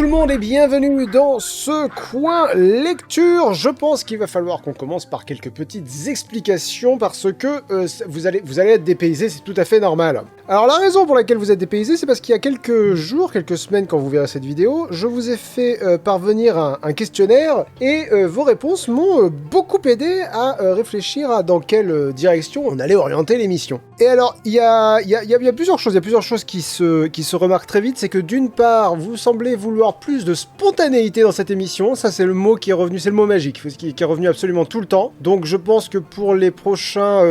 tout le monde et bienvenue dans ce coin lecture. Je pense qu'il va falloir qu'on commence par quelques petites explications parce que vous allez être dépaysé, c'est tout à fait normal. Alors la raison pour laquelle vous êtes dépaysé, c'est parce qu'il y a quelques jours, quelques semaines quand vous verrez cette vidéo, je vous ai fait parvenir un questionnaire et vos réponses m'ont beaucoup aidé à réfléchir à dans quelle direction on allait orienter l'émission. Et alors, il y a plusieurs choses qui se remarquent très vite, c'est que d'une part, vous semblez vouloir plus de spontanéité dans cette émission, ça c'est le mot qui est revenu, c'est le mot magique, qui est revenu absolument tout le temps. Donc je pense que pour les prochains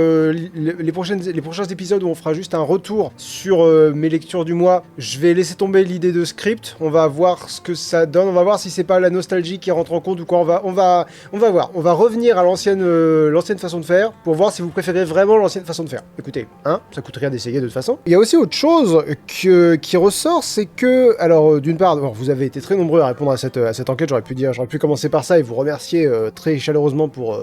épisodes où on fera juste un retour sur mes lectures du mois, je vais laisser tomber l'idée de script, on va voir ce que ça donne, on va voir si c'est pas la nostalgie qui rentre en compte ou quoi, on va voir, on va revenir à l'ancienne façon de faire pour voir si vous préférez vraiment l'ancienne façon de faire. Écoutez, ça coûte rien d'essayer de toute façon. Il y a aussi autre chose qui ressort, c'est que, alors d'une part, vous avez été très nombreux à répondre à cette enquête, j'aurais pu commencer par ça et vous remercier très chaleureusement pour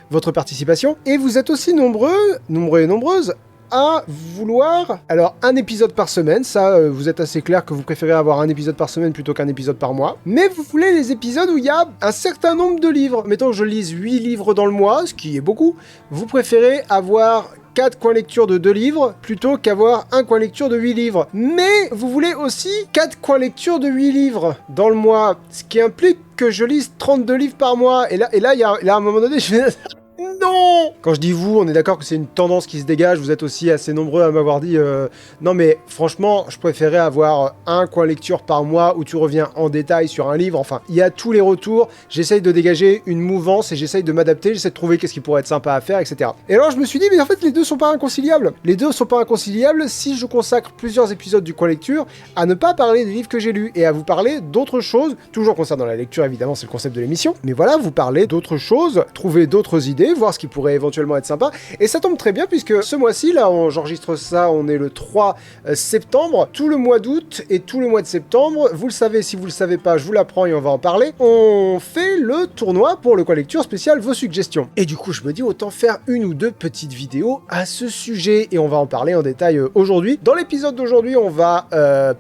votre participation. Et vous êtes aussi nombreux et nombreuses à vouloir, alors un épisode par semaine, ça vous êtes assez clair que vous préférez avoir un épisode par semaine plutôt qu'un épisode par mois, mais vous voulez les épisodes où il y a un certain nombre de livres. Mettons que je lise 8 livres dans le mois, ce qui est beaucoup, vous préférez avoir 4 coins lecture de 2 livres plutôt qu'avoir un coin lecture de 8 livres. Mais vous voulez aussi 4 coins lecture de 8 livres dans le mois, ce qui implique que je lise 32 livres par mois. Et là, il y a à un moment donné, je fais... Non! Quand je dis vous, on est d'accord que c'est une tendance qui se dégage, vous êtes aussi assez nombreux à m'avoir dit non mais franchement, je préférais avoir un coin lecture par mois où tu reviens en détail sur un livre, enfin, il y a tous les retours, j'essaye de dégager une mouvance et j'essaye de m'adapter, j'essaie de trouver qu'est-ce qui pourrait être sympa à faire, etc. Et alors je me suis dit, mais en fait les deux sont pas inconciliables. Les deux sont pas inconciliables si je consacre plusieurs épisodes du coin lecture à ne pas parler des livres que j'ai lus et à vous parler d'autres choses, toujours concernant la lecture évidemment, c'est le concept de l'émission, mais voilà, vous parlez d'autres choses, trouver d'autres idées, voir ce qui pourrait éventuellement être sympa. Et ça tombe très bien puisque ce mois-ci, là, j'enregistre ça, on est le 3 septembre, tout le mois d'août et tout le mois de septembre, vous le savez, si vous le savez pas, je vous l'apprends et on va en parler, on fait le tournoi pour le coin lecture spécial vos suggestions. Et du coup, je me dis autant faire une ou deux petites vidéos à ce sujet et on va en parler en détail aujourd'hui. Dans l'épisode d'aujourd'hui, on va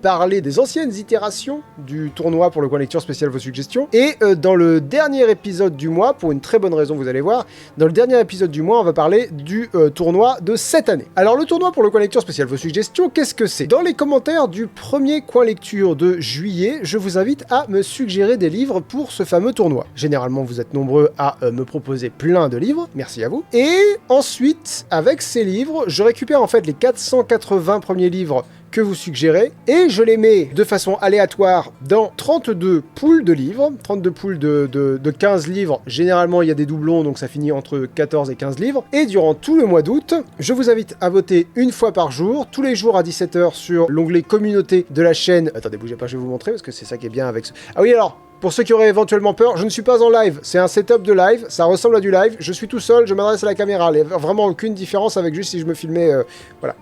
parler des anciennes itérations du tournoi pour le coin lecture spécial vos suggestions et dans le dernier épisode du mois, pour une très bonne raison, vous allez voir, dans le dernier épisode du mois, on va parler du tournoi de cette année. Alors, le tournoi pour le coin lecture spécial vos suggestions, qu'est-ce que c'est? Dans les commentaires du premier coin lecture de juillet, je vous invite à me suggérer des livres pour ce fameux tournoi. Généralement, vous êtes nombreux à me proposer plein de livres, merci à vous. Et ensuite, avec ces livres, je récupère en fait les 480 premiers livres que vous suggérez, et je les mets de façon aléatoire dans 32 poules de livres, 32 poules de 15 livres, généralement il y a des doublons, donc ça finit entre 14 et 15 livres, et durant tout le mois d'août, je vous invite à voter une fois par jour, tous les jours à 17h sur l'onglet communauté de la chaîne. Attendez, bougez pas, je vais vous montrer, parce que c'est ça qui est bien avec ce... Ah oui, alors, pour ceux qui auraient éventuellement peur, je ne suis pas en live, c'est un setup de live, ça ressemble à du live, je suis tout seul, je m'adresse à la caméra, il n'y a vraiment aucune différence avec juste si je me filmais, voilà.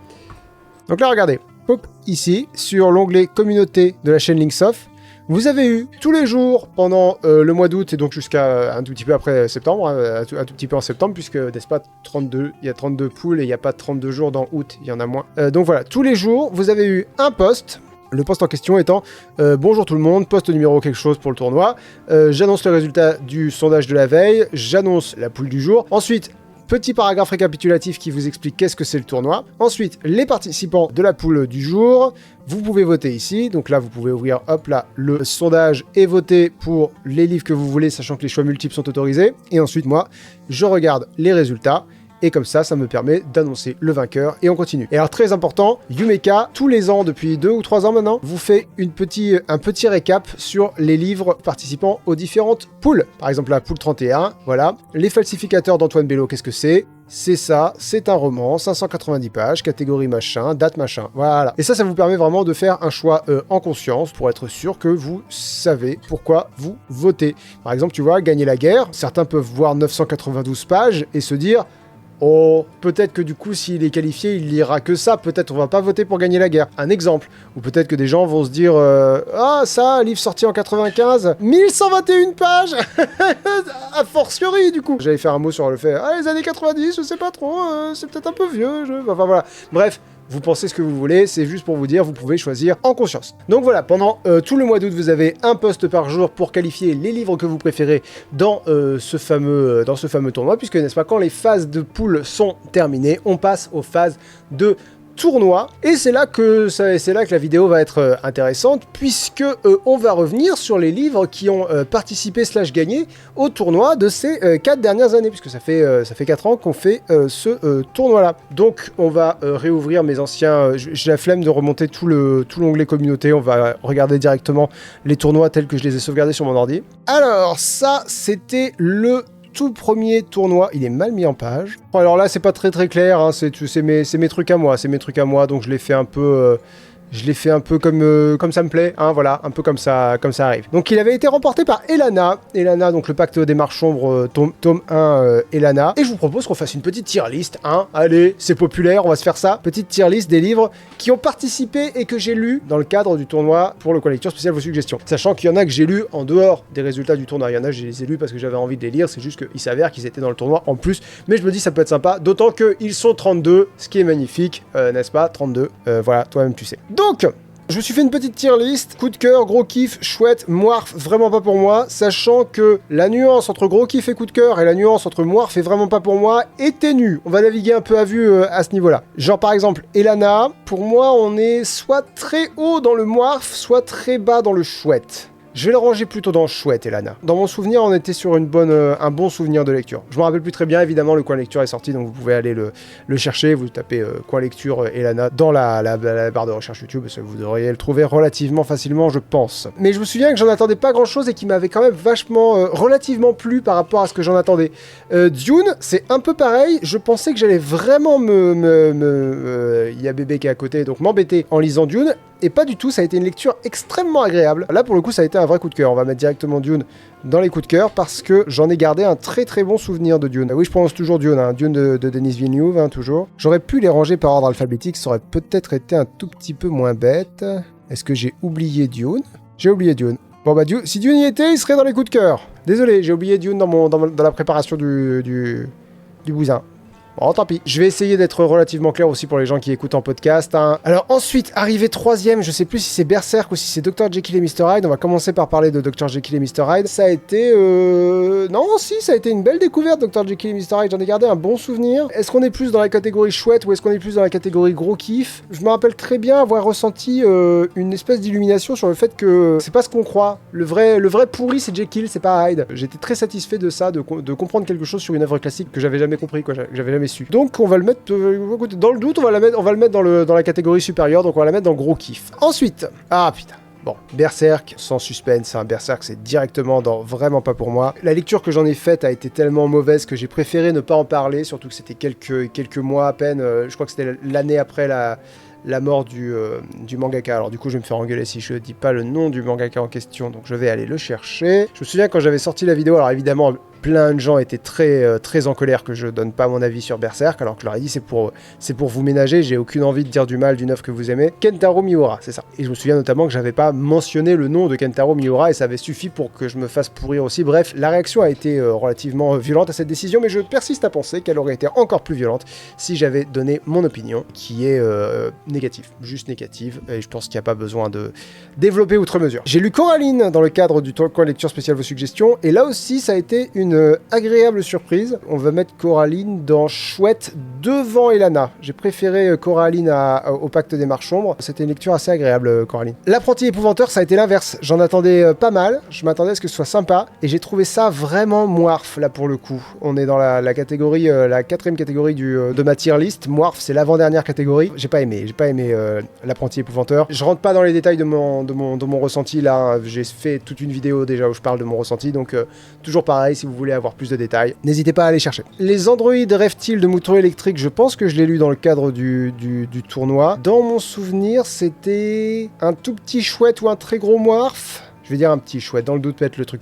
Donc là, regardez. Hop, ici, sur l'onglet communauté de la chaîne Linksoft, vous avez eu tous les jours pendant le mois d'août et donc jusqu'à un tout petit peu après septembre, un tout petit peu en septembre, puisque, n'est-ce pas, 32, il y a 32 poules et il n'y a pas 32 jours dans août, il y en a moins. Donc voilà, tous les jours, vous avez eu un post. Le post en question étant bonjour tout le monde, post numéro quelque chose pour le tournoi. J'annonce le résultat du sondage de la veille, j'annonce la poule du jour. Ensuite, petit paragraphe récapitulatif qui vous explique qu'est-ce que c'est le tournoi. Ensuite, les participants de la poule du jour. Vous pouvez voter ici. Donc là, vous pouvez ouvrir, hop là, le sondage et voter pour les livres que vous voulez, sachant que les choix multiples sont autorisés. Et ensuite, moi, je regarde les résultats. Et comme ça me permet d'annoncer le vainqueur et on continue. Et alors très important, Yumeka, tous les ans, depuis 2 ou 3 ans maintenant, vous fait un petit récap sur les livres participant aux différentes poules. Par exemple la poule 31, voilà. Les falsificateurs d'Antoine Bello, qu'est-ce que c'est? C'est ça, c'est un roman, 590 pages, catégorie machin, date machin, voilà. Et ça vous permet vraiment de faire un choix en conscience pour être sûr que vous savez pourquoi vous votez. Par exemple, tu vois, Gagner la guerre, certains peuvent voir 992 pages et se dire... Oh, peut-être que du coup, s'il est qualifié, il lira que ça. Peut-être on va pas voter pour gagner la guerre. Un exemple. Ou peut-être que des gens vont se dire ah, ça, livre sorti en 95, 1121 pages. A fortiori, du coup. J'allais faire un mot sur le fait. Ah, les années 90, je sais pas trop, c'est peut-être un peu vieux. Enfin voilà. Bref, vous pensez ce que vous voulez, c'est juste pour vous dire, vous pouvez choisir en conscience. Donc voilà, pendant tout le mois d'août, vous avez un post par jour pour qualifier les livres que vous préférez dans ce fameux tournoi, puisque, n'est-ce pas, quand les phases de poule sont terminées, on passe aux phases de tournoi, et c'est là que la vidéo va être intéressante, puisque on va revenir sur les livres qui ont participé / gagné au tournoi de ces 4 dernières années, puisque ça fait 4 ans qu'on fait ce tournoi-là. Donc on va réouvrir mes anciens... J'ai la flemme de remonter tout l'onglet communauté, on va regarder directement les tournois tels que je les ai sauvegardés sur mon ordi. Alors ça, c'était le tout premier tournoi, il est mal mis en page. Bon, alors là, c'est pas très clair, hein, c'est mes trucs à moi, donc je l'ai fait un peu... comme ça me plaît, hein, voilà, un peu comme ça arrive. Donc il avait été remporté par Elana, donc le pacte des marches sombres, tome 1, Elana. Et je vous propose qu'on fasse une petite tier list, hein, allez, c'est populaire, on va se faire ça. Petite tier list des livres qui ont participé et que j'ai lus dans le cadre du tournoi pour le coin lecture spécial vos suggestions. Sachant qu'il y en a que j'ai lus en dehors des résultats du tournoi, il y en a je les ai lus parce que j'avais envie de les lire, c'est juste qu'il s'avère qu'ils étaient dans le tournoi en plus, mais je me dis ça peut être sympa, d'autant qu'ils sont 32, ce qui est magnifique, n'est-ce pas, 32, voilà, toi-même tu sais. Donc, je me suis fait une petite tier list, coup de cœur, gros kiff, chouette, moirf, vraiment pas pour moi, sachant que la nuance entre gros kiff et coup de cœur et la nuance entre moirf et vraiment pas pour moi est ténue. On va naviguer un peu à vue à ce niveau-là. Genre par exemple, Elana, pour moi on est soit très haut dans le moirf, soit très bas dans le chouette. Je vais le ranger plutôt dans chouette, Elana. Dans mon souvenir, on était sur un bon souvenir de lecture. Je me rappelle plus très bien, évidemment, le coin lecture est sorti, donc vous pouvez aller le chercher, vous tapez coin lecture Elana dans la barre de recherche YouTube, et vous devriez le trouver relativement facilement, je pense. Mais je me souviens que j'en attendais pas grand-chose et qui m'avait quand même vachement, relativement plu par rapport à ce que j'en attendais. Dune, c'est un peu pareil, je pensais que j'allais vraiment il y a bébé qui est à côté, donc m'embêter en lisant Dune, et pas du tout, ça a été une lecture extrêmement agréable. Là, pour le coup, ça a été un vrai coup de cœur. On va mettre directement Dune dans les coups de cœur parce que j'en ai gardé un très bon souvenir de Dune. Ah oui, je prononce toujours Dune, hein. Dune de Denis Villeneuve, hein, toujours. J'aurais pu les ranger par ordre alphabétique, ça aurait peut-être été un tout petit peu moins bête. Est-ce que j'ai oublié Dune? J'ai oublié Dune. Bon bah, si Dune y était, il serait dans les coups de cœur. Désolé, j'ai oublié Dune dans la préparation du bousin. Bon, tant pis. Je vais essayer d'être relativement clair aussi pour les gens qui écoutent en podcast, hein. Alors ensuite, arrivé 3ème, je sais plus si c'est Berserk ou si c'est Dr. Jekyll et Mr. Hyde. On va commencer par parler de Dr. Jekyll et Mr. Hyde. Ça a été... Non, si, ça a été une belle découverte, Dr. Jekyll et Mr. Hyde. J'en ai gardé un bon souvenir. Est-ce qu'on est plus dans la catégorie chouette ou est-ce qu'on est plus dans la catégorie gros kiff? Je me rappelle très bien avoir ressenti une espèce d'illumination sur le fait que c'est pas ce qu'on croit. Le vrai pourri, c'est Jekyll, c'est pas Hyde. J'étais très satisfait de ça, de comprendre quelque chose sur une œuvre classique que j'avais jamais compris, quoi, que j'avais jamais su. Donc on va le mettre dans le doute, on va le mettre dans la catégorie supérieure, donc on va la mettre dans gros kiff. Ensuite, bon, Berserk, sans suspense, hein, Berserk c'est directement dans vraiment pas pour moi. La lecture que j'en ai faite a été tellement mauvaise que j'ai préféré ne pas en parler, surtout que c'était quelques mois à peine, je crois que c'était l'année après la mort du mangaka. Alors du coup je vais me faire engueuler si je dis pas le nom du mangaka en question, donc je vais aller le chercher. Je me souviens quand j'avais sorti la vidéo, alors évidemment plein de gens étaient très en colère que je donne pas mon avis sur Berserk, alors que je leur ai dit c'est pour vous ménager, j'ai aucune envie de dire du mal d'une œuvre que vous aimez. Kentaro Miura, c'est ça. Et je me souviens notamment que j'avais pas mentionné le nom de Kentaro Miura et ça avait suffi pour que je me fasse pourrir aussi. Bref, la réaction a été relativement violente à cette décision, mais je persiste à penser qu'elle aurait été encore plus violente si j'avais donné mon opinion, qui est négative, juste négative, et je pense qu'il n'y a pas besoin de développer outre mesure. J'ai lu Coraline dans le cadre du coin lecture spécial vos suggestions, et là aussi ça a été une agréable surprise. On va mettre Coraline dans chouette devant Elana. J'ai préféré Coraline au pacte des marches sombres. C'était une lecture assez agréable, Coraline. L'apprenti épouvanteur, ça a été l'inverse. J'en attendais pas mal. Je m'attendais à ce que ce soit sympa. Et j'ai trouvé ça vraiment moirf, là, pour le coup. On est dans la catégorie, la 4ème catégorie de ma tier list. Moirf, c'est l'avant-dernière catégorie. J'ai pas aimé l'apprenti épouvanteur. Je rentre pas dans les détails de mon ressenti, là. J'ai fait toute une vidéo déjà où je parle de mon ressenti. Donc, toujours pareil, si vous voulez avoir plus de détails, n'hésitez pas à aller chercher. Les androïdes rêvent-ils de moutons électriques? Je pense que je l'ai lu dans le cadre du tournoi. Dans mon souvenir, c'était un tout petit chouette ou un très gros moirf. Je vais dire un petit chouette, dans le doute mettre le truc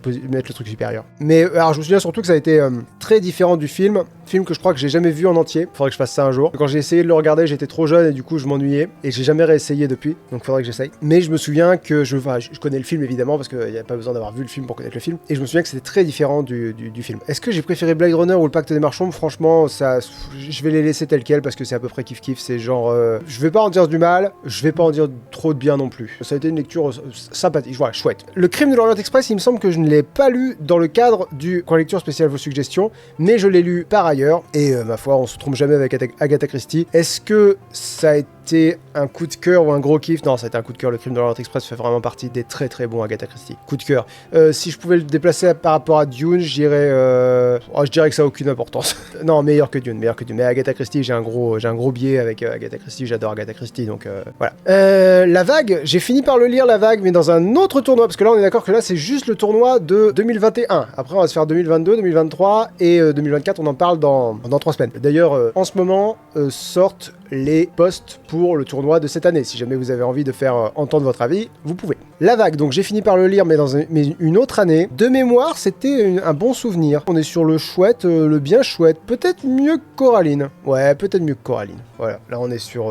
supérieur. Mais alors je me souviens surtout que ça a été très différent du film que je crois que j'ai jamais vu en entier. Faudrait que je fasse ça un jour. Quand j'ai essayé de le regarder, j'étais trop jeune et du coup je m'ennuyais et j'ai jamais réessayé depuis. Donc faudrait que j'essaye. Mais je me souviens que je connais le film évidemment parce qu'il n'y a pas besoin d'avoir vu le film pour connaître le film. Et je me souviens que c'était très différent du film. Est-ce que j'ai préféré Blade Runner ou le Pacte des Marchands? Franchement, je vais les laisser tels quels parce que c'est à peu près kiff-kiff. C'est genre, je vais pas en dire du mal, je vais pas en dire trop de bien non plus. Ça a été une lecture sympathique, voilà, chouette. Le Crime de l'Orient Express, il me semble que je ne l'ai pas lu dans le cadre du coin lecture spécial vos suggestions, mais je l'ai lu par ailleurs. Et ma foi, on se trompe jamais avec Agatha Christie. Est-ce que ça a été un coup de cœur ou un gros kiff? Non, ça a été un coup de cœur. Le Crime de l'Orient Express fait vraiment partie des très très bons Agatha Christie. Coup de cœur. Si je pouvais le déplacer par rapport à Dune, je dirais que ça n'a aucune importance. Non, meilleur que Dune. Mais Agatha Christie, j'ai un gros biais avec Agatha Christie. J'adore Agatha Christie, donc voilà. La Vague, j'ai fini par le lire, La Vague, mais dans un autre tournoi, parce que là on est d'accord que là c'est juste le tournoi de 2021. Après on va se faire 2022, 2023 et 2024, on en parle dans 3 semaines. D'ailleurs, en ce moment sortent les posts pour le tournoi de cette année. Si jamais vous avez envie de faire entendre votre avis, vous pouvez. La Vague, donc j'ai fini par le lire, mais dans une autre année. De mémoire, c'était un bon souvenir. On est sur le chouette, le bien chouette. Peut-être mieux que Coraline. Ouais, peut-être mieux que Coraline. Voilà, là on est sur...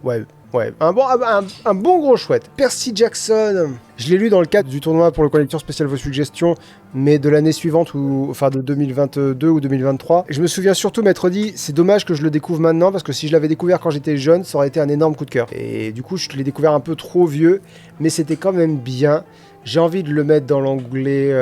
Ouais, un bon gros chouette. Percy Jackson, je l'ai lu dans le cadre du tournoi pour le collecteur spécial vos suggestions, mais de l'année suivante, enfin de 2022 ou 2023. Et je me souviens surtout m'être dit, c'est dommage que je le découvre maintenant, parce que si je l'avais découvert quand j'étais jeune, ça aurait été un énorme coup de cœur. Et du coup, je l'ai découvert un peu trop vieux, mais c'était quand même bien. J'ai envie de le mettre dans l'onglet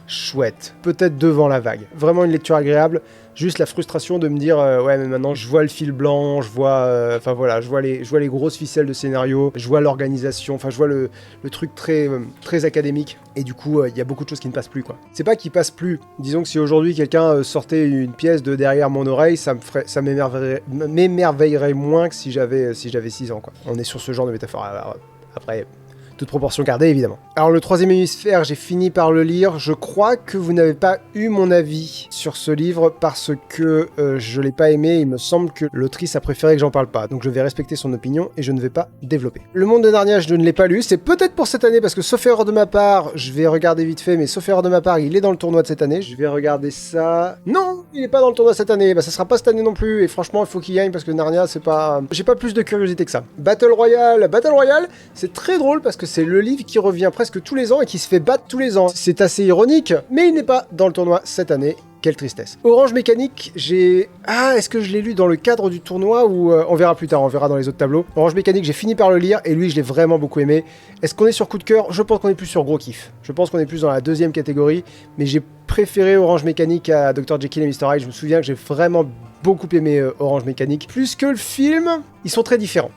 chouette, peut-être devant La Vague. Vraiment une lecture agréable. Juste la frustration de me dire ouais mais maintenant je vois le fil blanc, je vois je vois les grosses ficelles de scénario, je vois l'organisation, enfin je vois le truc très académique et du coup il y a beaucoup de choses qui ne passent plus quoi. C'est pas qu'ils passent plus. Disons que si aujourd'hui quelqu'un sortait une pièce de derrière mon oreille, ça m'émerveillerait moins que si j'avais 6 ans quoi. On est sur ce genre de métaphore. Alors, après toute proportion gardée, évidemment. Alors, le troisième hémisphère, j'ai fini par le lire. Je crois que vous n'avez pas eu mon avis sur ce livre parce que je l'ai pas aimé. Il me semble que l'autrice a préféré que j'en parle pas. Donc, je vais respecter son opinion et je ne vais pas développer. Le Monde de Narnia, je ne l'ai pas lu. C'est peut-être pour cette année parce que, sauf erreur de ma part, je vais regarder vite fait, mais sauf erreur de ma part, il est dans le tournoi de cette année. Je vais regarder ça. Non, il est pas dans le tournoi cette année. Bah, ça sera pas cette année non plus. Et franchement, il faut qu'il y aille parce que Narnia, c'est pas... J'ai pas plus de curiosité que ça. Battle Royale, c'est très drôle parce que c'est le livre qui revient presque tous les ans et qui se fait battre tous les ans. C'est assez ironique, mais il n'est pas dans le tournoi cette année. Quelle tristesse. Orange Mécanique, est-ce que je l'ai lu dans le cadre du tournoi ou... on verra plus tard, on verra dans les autres tableaux. Orange Mécanique, j'ai fini par le lire et lui, je l'ai vraiment beaucoup aimé. Est-ce qu'on est sur coup de cœur? Je pense qu'on est plus sur gros kiff. Je pense qu'on est plus dans la deuxième catégorie, mais j'ai préféré Orange Mécanique à Dr. Jekyll et Mr. Hyde. Je me souviens que j'ai vraiment beaucoup aimé Orange Mécanique. Plus que le film, ils sont très différents.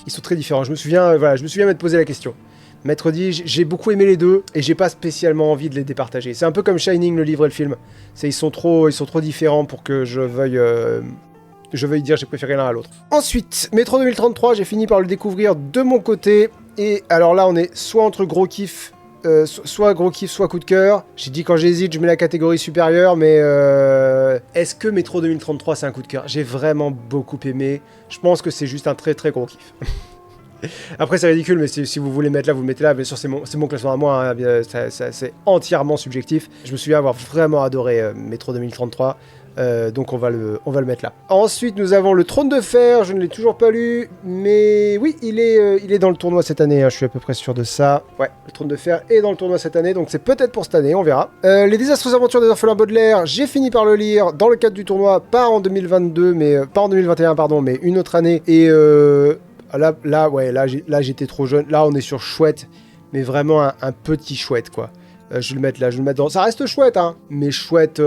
Je me souviens m'être posé la question. M'être dit, j'ai beaucoup aimé les deux et j'ai pas spécialement envie de les départager. C'est un peu comme Shining, le livre et le film. Ils sont trop différents pour que je veuille dire j'ai préféré l'un à l'autre. Ensuite, Métro 2033, j'ai fini par le découvrir de mon côté. Et alors là, on est soit entre gros kiff, soit gros kiff, soit coup de cœur. J'ai dit quand j'hésite, je mets la catégorie supérieure, mais est-ce que Métro 2033 c'est un coup de cœur? J'ai vraiment beaucoup aimé. Je pense que c'est juste un très très gros kiff. Après c'est ridicule, mais si vous voulez mettre là, vous le mettez là. Bien sûr, c'est mon classement à moi, hein. C'est entièrement subjectif. Je me souviens avoir vraiment adoré Métro 2033. Donc on va le mettre là. Ensuite nous avons le Trône de Fer, je ne l'ai toujours pas lu, mais oui il est dans le tournoi cette année, hein, je suis à peu près sûr de ça. Ouais, le Trône de Fer est dans le tournoi cette année, donc c'est peut-être pour cette année, on verra. Les désastreuses aventures des orphelins Baudelaire, j'ai fini par le lire dans le cadre du tournoi, pas en 2022, mais pas en 2021 pardon, mais une autre année. Et là j'étais trop jeune, là on est sur chouette, mais vraiment un petit chouette quoi. Je vais le mettre là, je vais le mettre dans... Ça reste chouette, hein, mais chouette,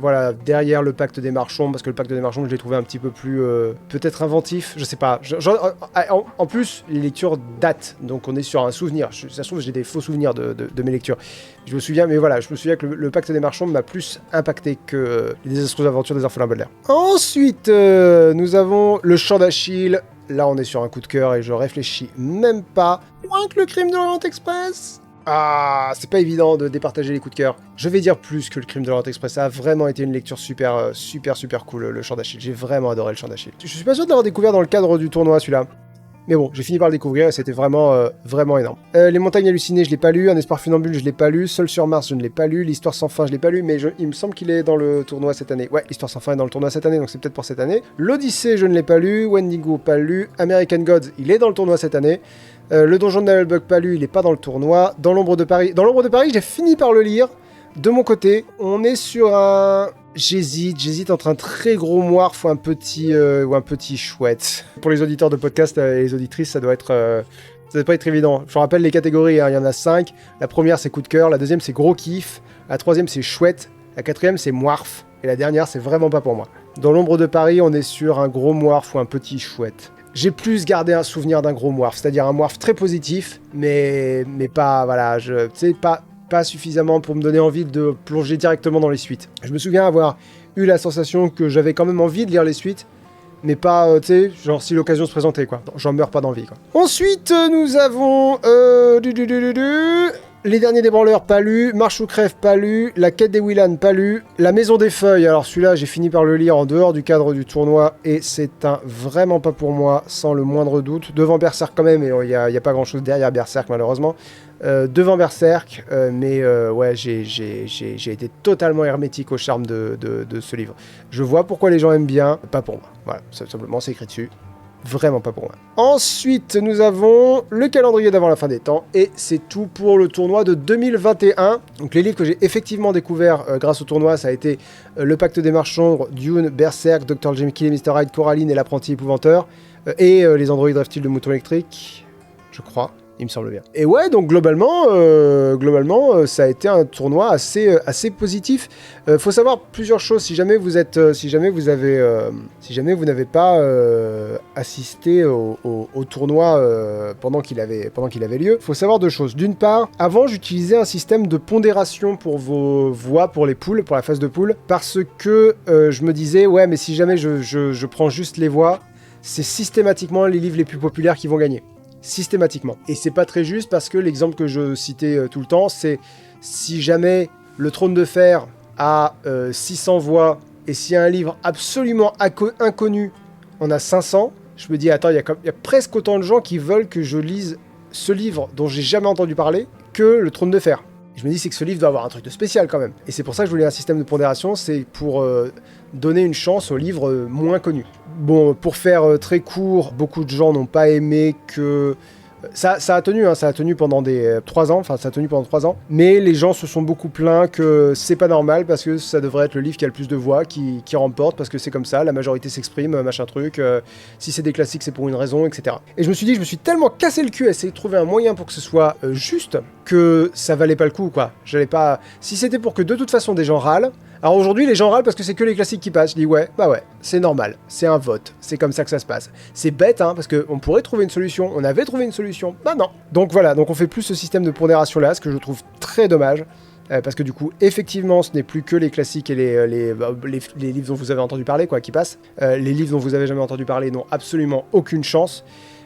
voilà, derrière le Pacte des Marchands, parce que le Pacte des Marchands, je l'ai trouvé un petit peu plus, peut-être inventif, je sais pas. En plus, les lectures datent, donc on est sur un souvenir. Ça se trouve, j'ai des faux souvenirs de mes lectures. Je me souviens, mais voilà, je me souviens que le Pacte des Marchands m'a plus impacté que les désastreuses aventures des orphelins Baudelaire. Ensuite, nous avons le Chant d'Achille. Là, on est sur un coup de cœur et je réfléchis même pas. Moins que le Crime de l'Orient Express. Ah, c'est pas évident de départager les coups de cœur. Je vais dire plus que le Crime de l'Orient Express. Ça a vraiment été une lecture super cool, le Chant d'Achille. J'ai vraiment adoré le Chant d'Achille. Je suis pas sûr de l'avoir découvert dans le cadre du tournoi, celui-là. Mais bon, j'ai fini par le découvrir et c'était vraiment énorme. Les Montagnes Hallucinées, je l'ai pas lu. Un Espoir Funambule, je l'ai pas lu. Seul sur Mars, je ne l'ai pas lu. L'Histoire sans fin, je l'ai pas lu, mais il me semble qu'il est dans le tournoi cette année. Ouais, l'Histoire sans fin est dans le tournoi cette année, donc c'est peut-être pour cette année. L'Odyssée, je ne l'ai pas lu. Wendigo, pas lu. American Gods, il est dans le tournoi cette année. Le Donjon de Nullbug, pas lu, il est pas dans le tournoi. Dans l'ombre de Paris, j'ai fini par le lire. De mon côté, on est sur un... J'hésite entre un très gros moirf ou un petit chouette. Pour les auditeurs de podcast et les auditrices, ça doit pas être évident. Je vous rappelle les catégories, hein, il y en a 5. La première, c'est coup de cœur. La deuxième, c'est gros kiff. La troisième, c'est chouette. La quatrième, c'est moirf. Et la dernière, c'est vraiment pas pour moi. Dans l'ombre de Paris, on est sur un gros moirf ou un petit chouette. J'ai plus gardé un souvenir d'un gros moirf, c'est-à-dire un moirf très positif, mais pas, voilà, pas suffisamment pour me donner envie de plonger directement dans les suites. Je me souviens avoir eu la sensation que j'avais quand même envie de lire les suites, mais pas, tu sais, genre si l'occasion se présentait, quoi. J'en meurs pas d'envie, quoi. Ensuite, nous avons... Les Derniers des Branleurs, pas lu. Marche ou crève, pas lu. La Quête des Willan, pas lu. La Maison des Feuilles, alors celui-là, j'ai fini par le lire en dehors du cadre du tournoi, et c'est vraiment pas pour moi, sans le moindre doute. Devant Berserk quand même, et il y a pas grand-chose derrière Berserk, malheureusement. Devant Berserk, mais ouais, j'ai été totalement hermétique au charme de ce livre. Je vois pourquoi les gens aiment bien, pas pour moi. Voilà, simplement, c'est écrit dessus. Vraiment pas pour moi. Ensuite, nous avons le calendrier d'avant la fin des temps, et c'est tout pour le tournoi de 2021. Donc les livres que j'ai effectivement découverts grâce au tournoi, ça a été Le Pacte des Marches Sombres, Dune, Berserk, Dr. Jekyll et Mr. Hyde, Coraline et l'Apprenti Épouvanteur, et les androïdes rêvent-ils de moutons électriques, je crois. Il me semble bien. Et ouais, donc globalement, ça a été un tournoi assez positif. Faut savoir plusieurs choses. Si jamais vous n'avez pas assisté au tournoi pendant qu'il avait lieu, faut savoir deux choses. D'une part, avant, j'utilisais un système de pondération pour vos voix, pour les poules, pour la phase de poule, parce que je me disais, ouais, mais si jamais je prends juste les voix, c'est systématiquement les livres les plus populaires qui vont gagner. Systématiquement. Et c'est pas très juste parce que l'exemple que je citais tout le temps, c'est si jamais le Trône de Fer a 600 voix et s'il y a un livre absolument inconnu, on a 500, je me dis, attends, il y a presque autant de gens qui veulent que je lise ce livre dont j'ai jamais entendu parler que le Trône de Fer. Et je me dis, c'est que ce livre doit avoir un truc de spécial quand même. Et c'est pour ça que je voulais un système de pondération, c'est pour donner une chance aux livres moins connus. Bon, pour faire très court, beaucoup de gens n'ont pas aimé que... Ça a tenu pendant 3 ans, mais les gens se sont beaucoup plaints que c'est pas normal parce que ça devrait être le livre qui a le plus de voix qui remporte, parce que c'est comme ça, la majorité s'exprime, machin truc, si c'est des classiques c'est pour une raison, etc. Et je me suis dit, je me suis tellement cassé le cul à essayer de trouver un moyen pour que ce soit juste, que ça valait pas le coup, quoi. J'allais pas... Si c'était pour que de toute façon des gens râlent, alors aujourd'hui, les gens râlent parce que c'est que les classiques qui passent. Je dis ouais, c'est normal, c'est un vote, c'est comme ça que ça se passe. C'est bête, hein, parce qu'on pourrait trouver une solution, on avait trouvé une solution, bah non. Donc voilà, donc on fait plus ce système de pondération là, ce que je trouve très dommage, parce que du coup, effectivement, ce n'est plus que les classiques et les livres dont vous avez entendu parler, quoi, qui passent. Les livres dont vous avez jamais entendu parler n'ont absolument aucune chance.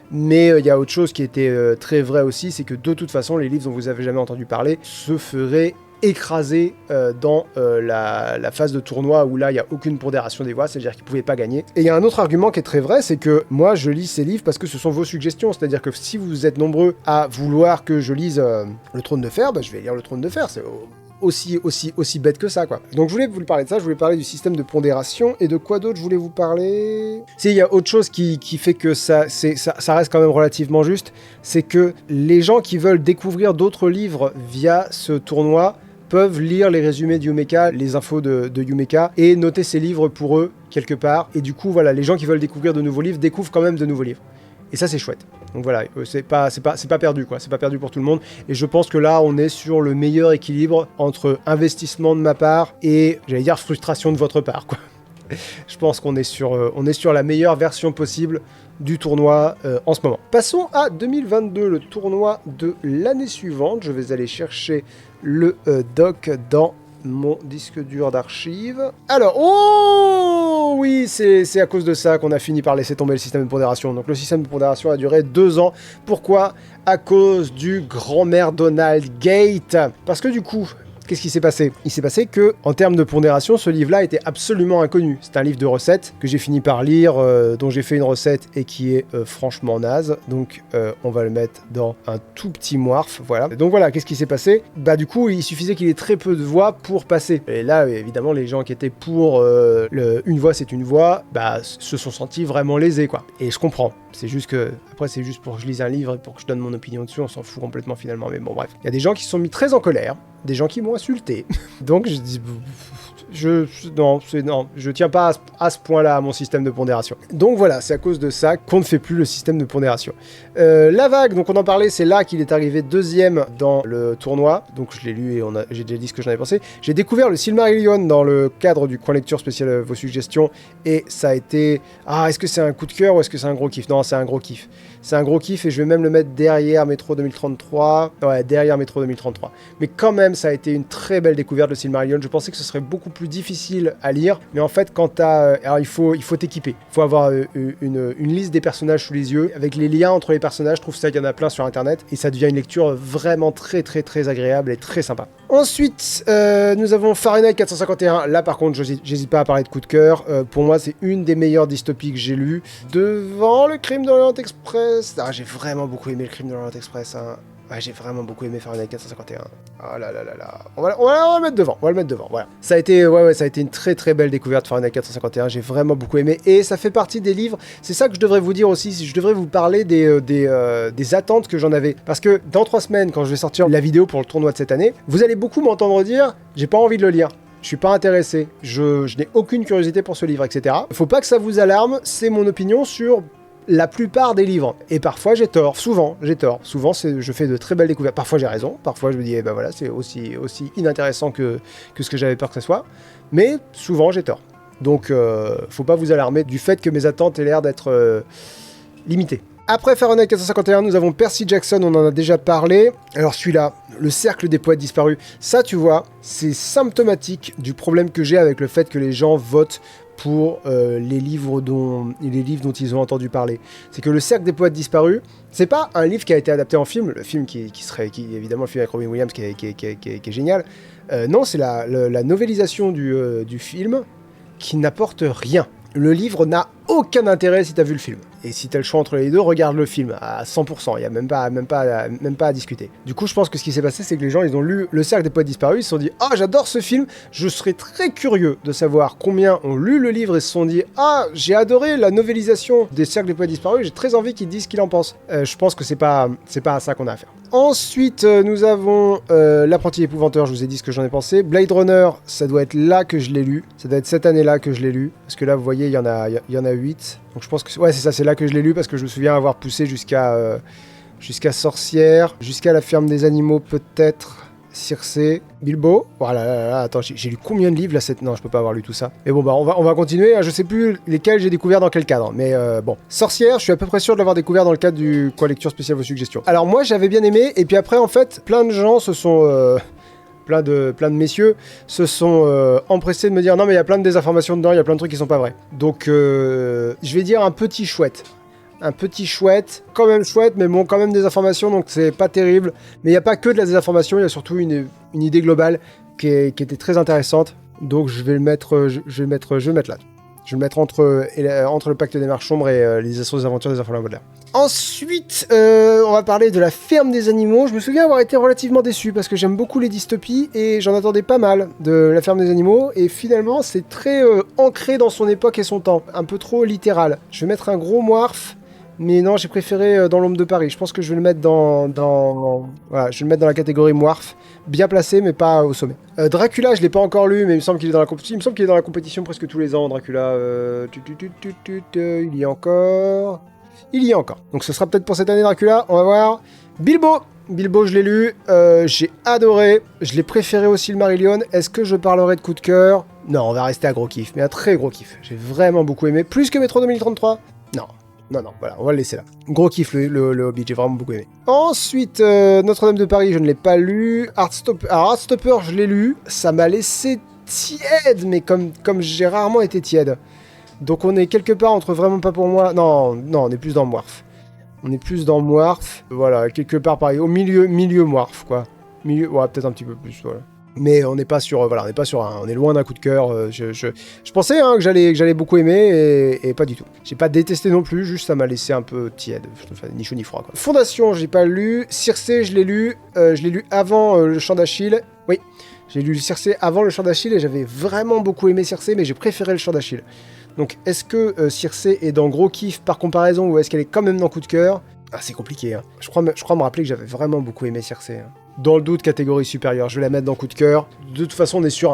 Mais il y a autre chose qui était très vrai aussi, c'est que de toute façon, les livres dont vous avez jamais entendu parler se feraient écrasé dans la phase de tournoi où là il n'y a aucune pondération des voix, c'est-à-dire qu'ils ne pouvaient pas gagner. Et il y a un autre argument qui est très vrai, c'est que moi je lis ces livres parce que ce sont vos suggestions, c'est-à-dire que si vous êtes nombreux à vouloir que je lise le Trône de Fer, bah, je vais lire le Trône de Fer, c'est aussi bête que ça, quoi. Donc je voulais vous parler de ça, je voulais parler du système de pondération, et de quoi d'autre je voulais vous parler. Il y a autre chose qui fait que ça reste quand même relativement juste, c'est que les gens qui veulent découvrir d'autres livres via ce tournoi peuvent lire les résumés de Yumeka, les infos de Yumeka, et noter ces livres pour eux, quelque part. Et du coup, voilà, les gens qui veulent découvrir de nouveaux livres découvrent quand même de nouveaux livres. Et ça, c'est chouette. Donc voilà, c'est pas perdu, quoi. C'est pas perdu pour tout le monde. Et je pense que là, on est sur le meilleur équilibre entre investissement de ma part et, j'allais dire, frustration de votre part, quoi. Je pense qu'on est sur la meilleure version possible du tournoi en ce moment. Passons à 2022, le tournoi de l'année suivante. Je vais aller chercher le doc dans mon disque dur d'archives. Alors, oh oui, c'est à cause de ça qu'on a fini par laisser tomber le système de pondération. Donc le système de pondération a duré 2 ans. Pourquoi ? À cause du grand-mère Donald Gate. Parce que du coup, qu'est-ce qui s'est passé? Il s'est passé que, en termes de pondération, ce livre-là était absolument inconnu. C'est un livre de recettes que j'ai fini par lire, dont j'ai fait une recette et qui est franchement naze. Donc, on va le mettre dans un tout petit moirf, voilà. Donc voilà, qu'est-ce qui s'est passé? Bah du coup, il suffisait qu'il ait très peu de voix pour passer. Et là, évidemment, les gens qui étaient pour une voix, c'est une voix, bah se sont sentis vraiment lésés, quoi. Et je comprends. C'est juste que, après, c'est juste pour que je lise un livre et pour que je donne mon opinion dessus, on s'en fout complètement finalement. Mais bon, bref. Il y a des gens qui se sont mis très en colère, des gens qui m'ont insulté. Donc je dis, non, je tiens pas à ce point-là à mon système de pondération. Donc voilà, c'est à cause de ça qu'on ne fait plus le système de pondération. La vague, donc on en parlait, c'est là qu'il est arrivé deuxième dans le tournoi. Donc je l'ai lu et j'ai déjà dit ce que j'en avais pensé. J'ai découvert le Silmarillion dans le cadre du coin lecture spécial vos suggestions et ça a été, est-ce que c'est un coup de cœur ou est-ce que c'est un gros kiff? Non, c'est un gros kiff. C'est un gros kiff et je vais même le mettre derrière Metro 2033. Ouais, derrière Metro 2033. Mais quand même, ça a été une très belle découverte, le Silmarillion. Je pensais que ce serait beaucoup plus difficile à lire, mais en fait, quand t'as... alors, il faut t'équiper. Il faut avoir une liste des personnages sous les yeux, avec les liens entre les personnages. Je trouve ça, il y en a plein sur Internet, et ça devient une lecture vraiment très, très, très agréable et très sympa. Ensuite, nous avons Fahrenheit 451. Là, par contre, j'hésite pas à parler de coup de cœur. Pour moi, c'est une des meilleures dystopies que j'ai lues. Devant le Crime de l'Orient Express. J'ai vraiment beaucoup aimé le Crime de l'Orient Express. Hein. Ouais, j'ai vraiment beaucoup aimé Fahrenheit 451. Oh là là là là. On va le mettre devant. On va le mettre devant. Voilà. Ça a été, ça a été une très très belle découverte Fahrenheit 451. J'ai vraiment beaucoup aimé. Et ça fait partie des livres. C'est ça que je devrais vous dire aussi. Je devrais vous parler des attentes que j'en avais. Parce que dans 3 semaines, quand je vais sortir la vidéo pour le tournoi de cette année, vous allez beaucoup m'entendre dire j'ai pas envie de le lire. Je suis pas intéressé. Je n'ai aucune curiosité pour ce livre, etc. Faut pas que ça vous alarme. C'est mon opinion sur la plupart des livres. Et parfois j'ai tort, souvent j'ai tort. Souvent je fais de très belles découvertes. Parfois j'ai raison, parfois je me dis voilà, c'est aussi inintéressant que ce que j'avais peur que ce soit. Mais souvent j'ai tort. Donc faut pas vous alarmer du fait que mes attentes aient l'air d'être limitées. Après Fahrenheit 451, nous avons Percy Jackson, on en a déjà parlé. Alors celui-là, le cercle des poètes disparus, ça tu vois, c'est symptomatique du problème que j'ai avec le fait que les gens votent pour les livres dont ils ont entendu parler. C'est que le cercle des poètes disparus, c'est pas un livre qui a été adapté en film, le film qui évidemment le film avec Robin Williams qui est génial. Non, c'est la novélisation du film qui n'apporte rien. Le livre n'a aucun intérêt si t'as vu le film. Et si t'as le choix entre les deux, regarde le film à 100%, il n'y a même pas à discuter. Du coup, je pense que ce qui s'est passé, c'est que les gens, ils ont lu Le Cercle des Poètes Disparus, ils se sont dit « Ah, j'adore ce film, je serais très curieux de savoir combien ont lu le livre et se sont dit « Ah, j'ai adoré la novélisation des Cercles des Poètes Disparus, j'ai très envie qu'ils disent ce qu'ils en pensent. » Je pense que c'est pas à ça qu'on a affaire. Ensuite, nous avons L'Apprenti Épouvanteur, je vous ai dit ce que j'en ai pensé. Blade Runner, ça doit être là que je l'ai lu. Ça doit être cette année-là que je l'ai lu. Parce que là, vous voyez, il y en a 8. Donc je pense que... Ouais, c'est ça, c'est là que je l'ai lu parce que je me souviens avoir poussé jusqu'à Sorcière, jusqu'à La Ferme des Animaux peut-être, Circé, Bilbo. Voilà, attends, j'ai lu combien de livres là Non, je peux pas avoir lu tout ça. Mais bon, bah on va continuer. Je sais plus lesquels j'ai découvert dans quel cadre. Mais bon, Sorcière, je suis à peu près sûr de l'avoir découvert dans le cadre du coin lecture spécial vos suggestions. Alors moi, j'avais bien aimé. Et puis après, en fait, plein de gens se sont... Plein de messieurs se sont empressés de me dire non mais il y a plein de désinformations dedans, il y a plein de trucs qui sont pas vrais. Donc je vais dire un petit chouette, quand même chouette, mais bon quand même des informations donc c'est pas terrible. Mais il n'y a pas que de la désinformation, il y a surtout une idée globale qui était très intéressante. Donc je vais le mettre là. Je vais le mettre entre le Pacte des Marches Sombres et les Astres des Aventures des Enfants de la Baudelaire. Ensuite, on va parler de La Ferme des Animaux. Je me souviens avoir été relativement déçu parce que j'aime beaucoup les dystopies et j'en attendais pas mal de La Ferme des Animaux. Et finalement, c'est très ancré dans son époque et son temps. Un peu trop littéral. Je vais mettre un gros moirf. Mais non, j'ai préféré Dans l'ombre de Paris. Je pense que je vais le mettre voilà, je vais le mettre dans la catégorie moirf. Bien placé, mais pas au sommet. Dracula, je l'ai pas encore lu, mais il me semble qu'il est dans la compétition. Il me semble qu'il est dans la compétition presque tous les ans, Dracula. Il y a encore. Donc ce sera peut-être pour cette année, Dracula. On va voir. Bilbo, je l'ai lu. J'ai adoré. Je l'ai préféré au Silmarillion. Est-ce que je parlerai de coup de cœur? Non, on va rester à gros kiff, mais un très gros kiff. J'ai vraiment beaucoup aimé. Plus que Metro 2033? Non, voilà, on va le laisser là. Gros kiff le Hobbit, j'ai vraiment beaucoup aimé. Ensuite, Notre-Dame de Paris, je ne l'ai pas lu. Heartstopper, je l'ai lu. Ça m'a laissé tiède, mais comme j'ai rarement été tiède. Donc on est quelque part entre vraiment pas pour moi. Non, on est plus dans Moirf. Voilà, quelque part pareil. Au milieu Moirf, quoi. Ouais, peut-être un petit peu plus, voilà. Mais on n'est pas sur, voilà, on est loin d'un coup de cœur. Je pensais hein, que j'allais beaucoup aimer et pas du tout. J'ai pas détesté non plus, juste ça m'a laissé un peu tiède, enfin, ni chaud ni froid. Quoi. Fondation, j'ai pas lu. Circé, je l'ai lu avant le Chant d'Achille. Oui, j'ai lu Circé avant le Chant d'Achille et j'avais vraiment beaucoup aimé Circé, mais j'ai préféré le Chant d'Achille. Donc, est-ce que Circé est dans gros kiff par comparaison ou est-ce qu'elle est quand même dans coup de cœur? Ah, c'est compliqué. Hein. Je crois me rappeler que j'avais vraiment beaucoup aimé Circé. Hein. Dans le doute, catégorie supérieure, je vais la mettre dans coup de cœur. De toute façon, on est sur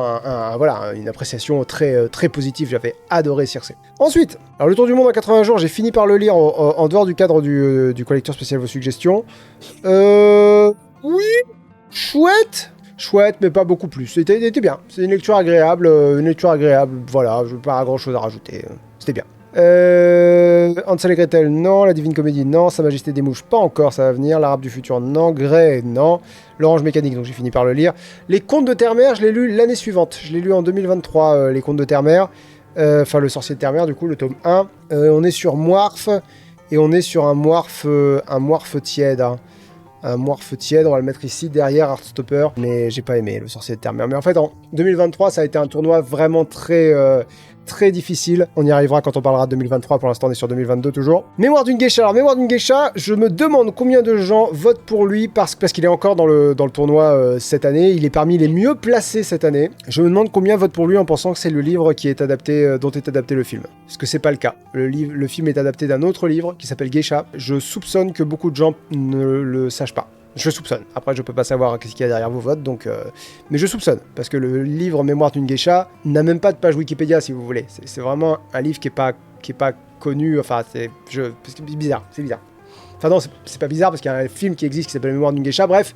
voilà, une appréciation très, très positive. J'avais adoré Circé. Ensuite, alors le Tour du Monde en 80 jours, j'ai fini par le lire en dehors du cadre du collecteur spécial vos suggestions. Oui, chouette, mais pas beaucoup plus. C'était bien. C'est une lecture agréable, Voilà, je n'ai pas grand chose à rajouter. C'était bien. Hansel et Gretel, non. La Divine Comédie, non. Sa Majesté des Mouches, pas encore, ça va venir. L'Arabe du Futur, non. Grey, non. L'Orange Mécanique, donc j'ai fini par le lire. Les Contes de Terre-Mère, je l'ai lu l'année suivante. Je l'ai lu en 2023, les Contes de Terre-Mère. Enfin, le Sorcier de Terre-Mère, du coup, le tome 1. On est sur Moirf, et on est sur un Moirf tiède. Hein. Un Moirf tiède, on va le mettre ici derrière Heartstopper, mais j'ai pas aimé le Sorcier de Terre-Mère. Mais en fait, en 2023, ça a été un tournoi vraiment très difficile. On y arrivera quand on parlera de 2023. Pour l'instant, on est sur 2022 toujours. Mémoire d'une geisha. Alors, Mémoire d'une geisha, je me demande combien de gens votent pour lui parce qu'il est encore dans le tournoi cette année. Il est parmi les mieux placés cette année. Je me demande combien votent pour lui en pensant que c'est le livre qui est adapté, dont est adapté le film. Parce que c'est pas le cas. Le film est adapté d'un autre livre qui s'appelle Geisha. Je soupçonne que beaucoup de gens ne le sachent pas. Je soupçonne. Après, je peux pas savoir qu'est-ce qu'il y a derrière vos votes, donc... Mais je soupçonne, parce que le livre Mémoire d'une geisha n'a même pas de page Wikipédia, si vous voulez. C'est vraiment un livre qui est pas connu, enfin, c'est bizarre, Enfin non, c'est pas bizarre, parce qu'il y a un film qui existe qui s'appelle Mémoire d'une geisha, bref...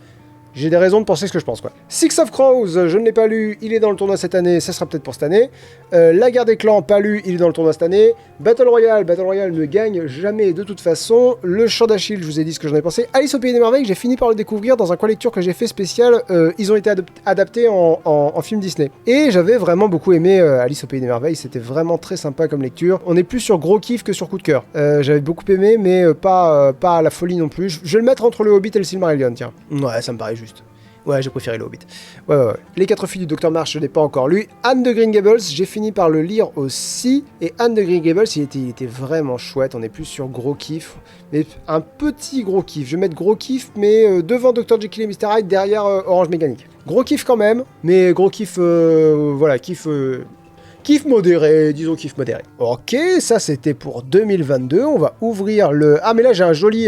J'ai des raisons de penser ce que je pense, quoi. Six of Crows, je ne l'ai pas lu, il est dans le tournoi cette année, ça sera peut-être pour cette année. La Guerre des Clans, pas lu, il est dans le tournoi cette année. Battle Royale ne gagne jamais de toute façon. Le Chant d'Achille, je vous ai dit ce que j'en ai pensé. Alice au Pays des Merveilles, j'ai fini par le découvrir dans un coin-lecture que j'ai fait spécial. Ils ont été adaptés en film Disney. Et j'avais vraiment beaucoup aimé Alice au Pays des Merveilles, c'était vraiment très sympa comme lecture. On est plus sur gros kiff que sur coup de cœur. J'avais beaucoup aimé, mais pas à la folie non plus. Je vais le mettre entre le Hobbit et le Silmarillion, tiens. Ouais, ça me paraît juste. Ouais, j'ai préféré le Hobbit. Ouais. Les 4 filles du Docteur March, je n'ai pas encore lu. Anne de Green Gables, j'ai fini par le lire aussi. Et Anne de Green Gables, il était vraiment chouette. On est plus sur gros kiff. Mais un petit gros kiff. Je vais mettre gros kiff, mais devant Dr. Jekyll et Mr. Hyde, derrière Orange Mécanique. Gros kiff quand même, mais gros kiff, voilà, kiff modéré, disons kiff modéré. Ok, ça c'était pour 2022. On va ouvrir le... Ah mais là j'ai un joli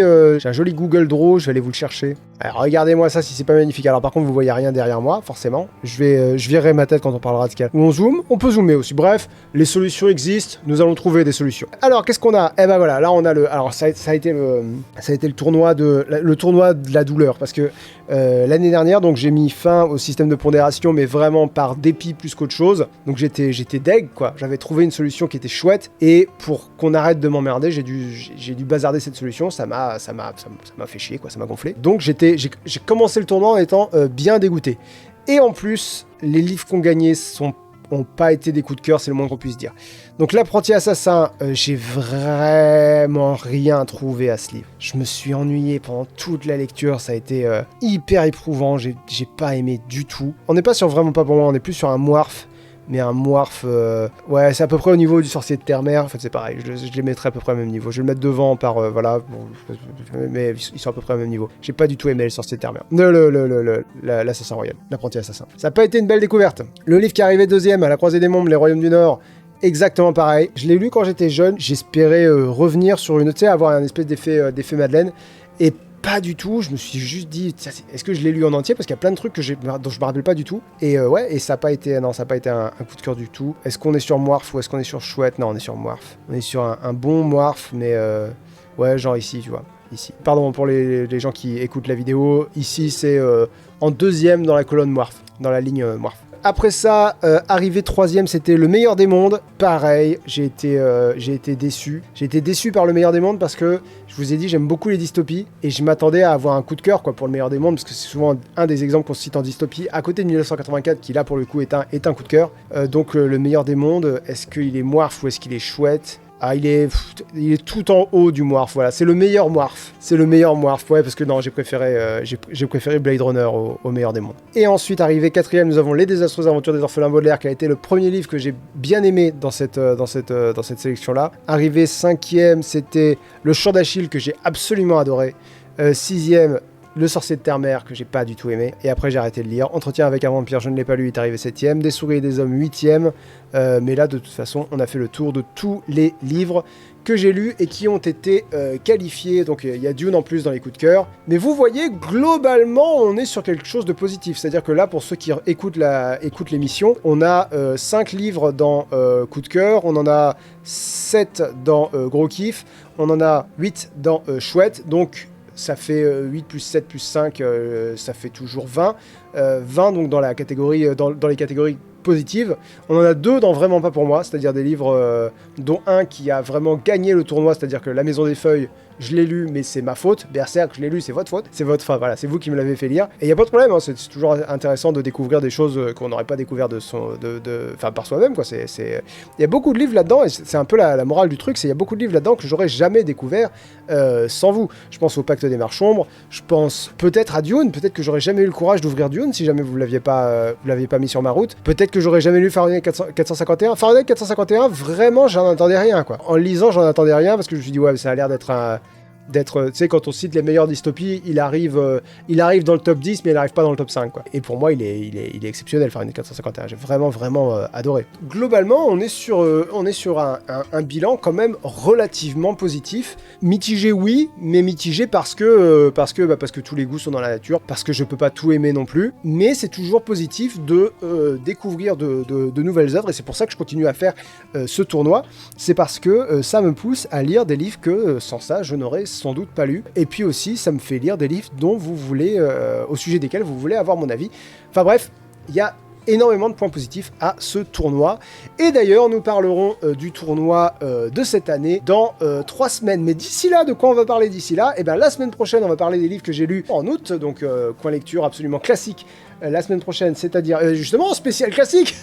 Google Draw, je vais aller vous le chercher. Alors, regardez-moi ça si c'est pas magnifique. Alors par contre vous voyez rien derrière moi, forcément. Je virerai ma tête quand on parlera de ce cas. Où on zoome, on peut zoomer aussi. Bref, les solutions existent, nous allons trouver des solutions. Alors qu'est-ce qu'on a? Eh ben voilà, là on a le... Alors ça a été le tournoi de la douleur, parce que l'année dernière, donc j'ai mis fin au système de pondération, mais vraiment par dépit plus qu'autre chose. Donc j'étais deg, quoi. J'avais trouvé une solution qui était chouette, et pour qu'on arrête de m'emmerder, j'ai dû bazarder cette solution. Ça m'a fait chier, quoi. Ça m'a gonflé. Donc j'ai commencé le tournoi en étant bien dégoûté. Et en plus, les livres qu'on gagnait ont pas été des coups de cœur, c'est le moins qu'on puisse dire. Donc l'apprenti assassin, j'ai vraiment rien trouvé à ce livre. Je me suis ennuyé pendant toute la lecture, ça a été hyper éprouvant, j'ai pas aimé du tout. On n'est pas sur vraiment pas pour moi, on est plus sur un Moirf. Mais un Moirf, ouais, c'est à peu près au niveau du Sorcier de Terre-Mère. En fait, c'est pareil, je les mettrai à peu près au même niveau. Je vais le mettre devant par, voilà, bon, mais ils sont à peu près au même niveau. J'ai pas du tout aimé le Sorcier de Terre-Mère. L'Assassin Royal, l'apprenti assassin. Ça n'a pas été une belle découverte. Le livre qui arrivait deuxième, à la Croisée des Mondes, Les Royaumes du Nord, exactement pareil. Je l'ai lu quand j'étais jeune, j'espérais revenir sur une, tu sais, avoir un espèce d'effet Madeleine, et pas du tout, je me suis juste dit, est-ce que je l'ai lu en entier, parce qu'il y a plein de trucs dont je me rappelle pas du tout, et ouais, et ça n'a pas été un coup de cœur du tout. Est-ce qu'on est sur Moirf ou est-ce qu'on est sur Chouette? Non, on est sur Moirf. On est sur un bon Moirf, mais ouais, genre ici, tu vois, ici. Pardon pour les gens qui écoutent la vidéo, ici c'est en deuxième dans la colonne Moirf, dans la ligne Moirf. Après ça, arrivé troisième, c'était Le Meilleur des Mondes. Pareil, j'ai été déçu. J'ai été déçu par Le Meilleur des Mondes parce que, je vous ai dit, j'aime beaucoup les dystopies. Et je m'attendais à avoir un coup de cœur, quoi, pour Le Meilleur des Mondes, parce que c'est souvent un des exemples qu'on cite en dystopie, à côté de 1984, qui là, pour le coup, est un coup de cœur. Donc, Le Meilleur des Mondes, est-ce qu'il est Moirf ou est-ce qu'il est chouette? Ah, il est tout en haut du Moirf, voilà. C'est le meilleur Moirf. C'est le meilleur Moirf, ouais, parce que non, j'ai préféré Blade Runner au meilleur des mondes. Et ensuite, arrivé 4ème, nous avons Les désastreuses aventures des orphelins Baudelaire, qui a été le premier livre que j'ai bien aimé dans cette sélection-là. Arrivé 5ème, c'était Le Chant d'Achille, que j'ai absolument adoré. 6ème, Le Sorcier de Terre-Mère, que j'ai pas du tout aimé. Et après, j'ai arrêté de lire. Entretien avec un vampire, je ne l'ai pas lu, il est arrivé 7ème. Des souris et des hommes, 8ème. Mais là, de toute façon, on a fait le tour de tous les livres que j'ai lus et qui ont été qualifiés. Donc, il y a Dune en plus dans les coups de cœur. Mais vous voyez, globalement, on est sur quelque chose de positif. C'est-à-dire que là, pour ceux qui écoutent l'émission, on a 5 livres dans coup de cœur. On en a 7 dans gros kiff. On en a 8 dans chouette. Donc, ça fait 8 plus 7 plus 5, ça fait toujours 20. 20 donc dans les catégories positives. On en a 2 dans Vraiment pas pour moi, c'est-à-dire des livres dont un qui a vraiment gagné le tournoi, c'est-à-dire que La Maison des Feuilles, je l'ai lu, mais c'est ma faute. Berserk, je l'ai lu, c'est votre faute. Voilà, c'est vous qui me l'avez fait lire. Et il n'y a pas de problème, hein, c'est toujours intéressant de découvrir des choses qu'on n'aurait pas découvert par soi-même, quoi. Il y a beaucoup de livres là-dedans, et c'est un peu la morale du truc, c'est il y a beaucoup de livres là-dedans que j'aurais jamais découvert sans vous. Je pense au Pacte des Mers Sombres, je pense peut-être à Dune, peut-être que j'aurais jamais eu le courage d'ouvrir Dune si jamais vous l'aviez pas mis sur ma route. Peut-être que j'aurais jamais lu Fahrenheit 451. Fahrenheit 451, vraiment, j'en attendais rien, quoi. En le lisant, j'en attendais rien parce que je me suis dit, ouais, ça a l'air d'être tu sais, quand on cite les meilleures dystopies, il arrive dans le top 10, mais il n'arrive pas dans le top 5, quoi. Et pour moi, il est exceptionnel, Fahrenheit 451. J'ai vraiment adoré. Globalement, on est sur un bilan quand même relativement positif. Mitigé, oui, mais mitigé parce que tous les goûts sont dans la nature, parce que je peux pas tout aimer non plus. Mais c'est toujours positif de découvrir de nouvelles œuvres, et c'est pour ça que je continue à faire ce tournoi. C'est parce que ça me pousse à lire des livres que sans ça, je n'aurais sans doute pas lu, et puis aussi ça me fait lire des livres dont vous voulez, au sujet desquels vous voulez avoir mon avis. Enfin bref, il y a énormément de points positifs à ce tournoi, et d'ailleurs nous parlerons du tournoi de cette année dans 3 semaines, mais d'ici là, de quoi on va parler d'ici là? Et bien la semaine prochaine on va parler des livres que j'ai lus en août, donc coin lecture absolument classique. La semaine prochaine, c'est-à-dire justement spécial classique.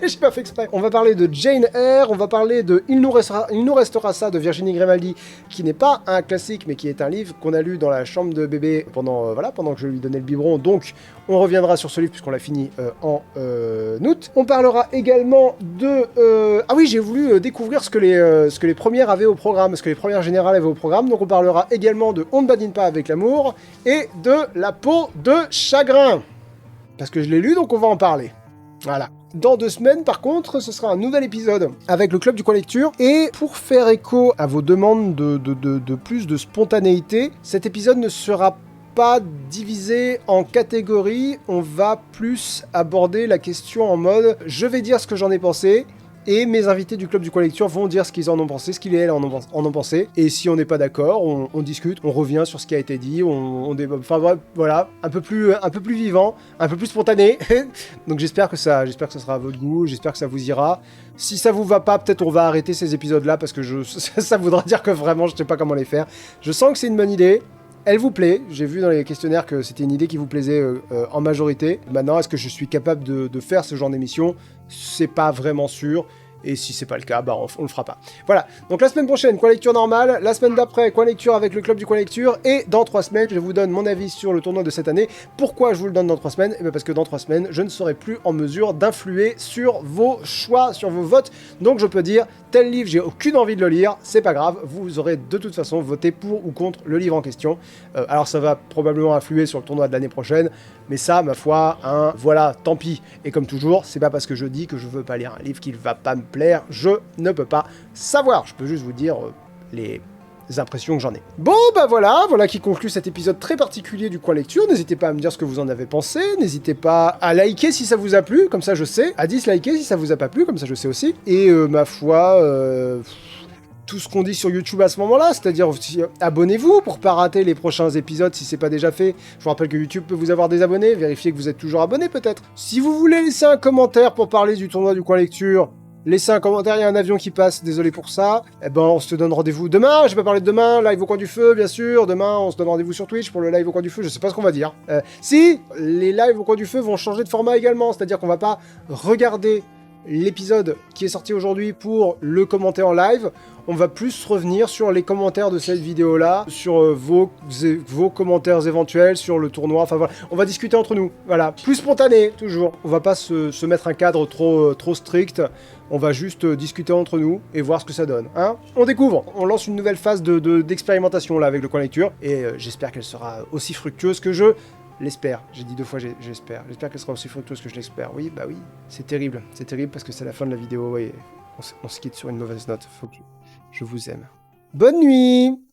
J'ai pas fait exprès. On va parler de Jane Eyre, on va parler de Il nous restera ça de Virginie Grimaldi, qui n'est pas un classique mais qui est un livre qu'on a lu dans la chambre de bébé pendant que je lui donnais le biberon. Donc on reviendra sur ce livre puisqu'on l'a fini en août. On parlera également de ah oui, j'ai voulu découvrir ce que les premières avaient au programme, ce que les premières générales avaient au programme. Donc on parlera également de On ne badine pas avec l'amour et de La peau de chagrin. Parce que je l'ai lu, donc on va en parler. Voilà. Dans 2 semaines, par contre, ce sera un nouvel épisode avec le Club du Coin Lecture. Et pour faire écho à vos demandes de plus de spontanéité, cet épisode ne sera pas divisé en catégories. On va plus aborder la question en mode « je vais dire ce que j'en ai pensé ». Et mes invités du Club du Coin Lecture vont dire ce qu'ils en ont pensé, ce qu'ils et elles en ont pensé. Et si on n'est pas d'accord, on discute, on revient sur ce qui a été dit, on débat. Enfin bref, voilà, un peu plus vivant, un peu plus spontané. Donc j'espère que ça sera à votre goût, j'espère que ça vous ira. Si ça vous va pas, peut-être on va arrêter ces épisodes-là parce que ça voudra dire que vraiment je sais pas comment les faire. Je sens que c'est une bonne idée. Elle vous plaît, j'ai vu dans les questionnaires que c'était une idée qui vous plaisait en majorité. Maintenant, est-ce que je suis capable de faire ce genre d'émission? C'est pas vraiment sûr. Et si c'est pas le cas, bah on le fera pas. Voilà, donc la semaine prochaine, Coin Lecture normale, la semaine d'après, Coin Lecture avec le Club du Coin Lecture, et dans 3 semaines, je vous donne mon avis sur le tournoi de cette année. Pourquoi je vous le donne dans 3 semaines? Eh bien parce que dans 3 semaines, je ne serai plus en mesure d'influer sur vos choix, sur vos votes. Donc je peux dire, tel livre, j'ai aucune envie de le lire, c'est pas grave, vous aurez de toute façon voté pour ou contre le livre en question. Alors ça va probablement influer sur le tournoi de l'année prochaine, mais ça, ma foi, voilà, tant pis. Et comme toujours, c'est pas parce que je dis que je veux pas lire un livre qu'il va pas me plaire, je ne peux pas savoir. Je peux juste vous dire les impressions que j'en ai. Bon, bah voilà qui conclut cet épisode très particulier du Coin Lecture. N'hésitez pas à me dire ce que vous en avez pensé, n'hésitez pas à liker si ça vous a plu, comme ça je sais, à disliker si ça vous a pas plu, comme ça je sais aussi. Et ma foi... tout ce qu'on dit sur YouTube à ce moment-là, c'est-à-dire abonnez-vous pour pas rater les prochains épisodes si c'est pas déjà fait. Je vous rappelle que YouTube peut vous avoir des abonnés, vérifiez que vous êtes toujours abonné peut-être. Si vous voulez laisser un commentaire pour parler du tournoi du Coin Lecture, laissez un commentaire, il y a un avion qui passe, désolé pour ça. Eh ben on se donne rendez-vous demain, je vais pas parler de demain, live au Coin du Feu bien sûr, demain on se donne rendez-vous sur Twitch pour le live au Coin du Feu, je sais pas ce qu'on va dire. Si, les lives au Coin du Feu vont changer de format également, c'est-à-dire qu'on va pas regarder l'épisode qui est sorti aujourd'hui pour le commenter en live. On va plus revenir sur les commentaires de cette vidéo-là, sur vos commentaires éventuels, sur le tournoi, enfin voilà. On va discuter entre nous, voilà. Plus spontané, toujours. On va pas se mettre un cadre trop strict. On va juste discuter entre nous et voir ce que ça donne, hein. On découvre. On lance une nouvelle phase d'expérimentation là avec le coin lecture et j'espère qu'elle sera aussi fructueuse que je l'espère. J'ai dit 2 fois j'espère. J'espère qu'elle sera aussi fructueuse que je l'espère. Oui, bah oui. C'est terrible parce que c'est la fin de la vidéo et on se quitte sur une mauvaise note. Faut que je vous aime. Bonne nuit!